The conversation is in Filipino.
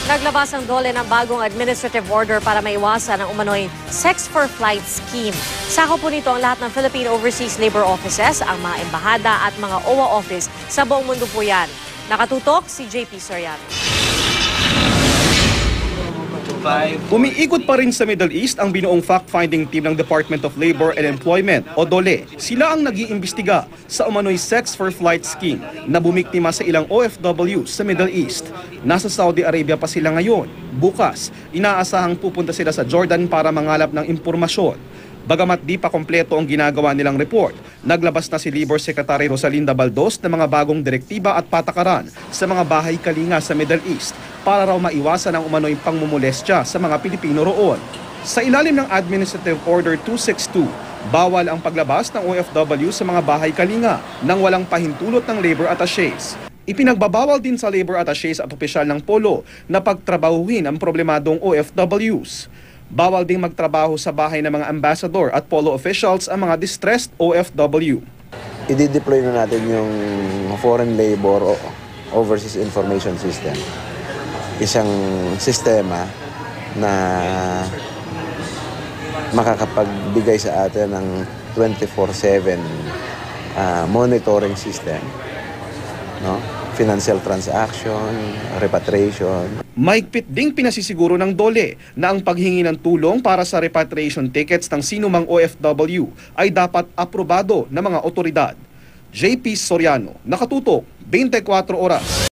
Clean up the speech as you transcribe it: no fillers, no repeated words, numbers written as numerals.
Naglabas ang DOLE ng bagong administrative order para maiwasan ang umano'y Sex for Flight scheme. Sakop po nito ang lahat ng Philippine Overseas Labor Offices, ang mga embahada at mga OWA office sa buong mundo po yan. Nakatutok si JP Soriano. Umiikot pa rin sa Middle East ang binuong fact-finding team ng Department of Labor and Employment o DOLE. Sila ang nag-iimbestiga sa umano'y Sex for Flight scheme na bumiktima sa ilang OFW sa Middle East. Nasa Saudi Arabia pa sila ngayon. Bukas, inaasahang pupunta sila sa Jordan para mangalap ng impormasyon. Bagamat di pa kompleto ang ginagawa nilang report, naglabas na si Labor Secretary Rosalinda Baldos ng mga bagong direktiba at patakaran sa mga bahay kalinga sa Middle East para raw maiwasan ang umano'y pangmumulestya sa mga Pilipino roon. Sa ilalim ng Administrative Order 262, bawal ang paglabas ng OFW sa mga bahay kalinga nang walang pahintulot ng labor attachés. Ipinagbabawal din sa labor attachés at opisyal ng polo na pagtrabahuhin ang problemadong OFWs. Bawal ding magtrabaho sa bahay ng mga ambassador at polo officials ang mga distressed OFW. I-deploy na natin yung Foreign Labor o Overseas Information System. Isang sistema na makakapagbigay sa atin ng 24/7 monitoring system, no? Financial transaction, repatriation. Mahigpit ding pinasisiguro ng DOLE na ang paghingi ng tulong para sa repatriation tickets ng sinumang OFW ay dapat aprobado ng mga otoridad. JP Soriano, Nakatutok, 24 Oras.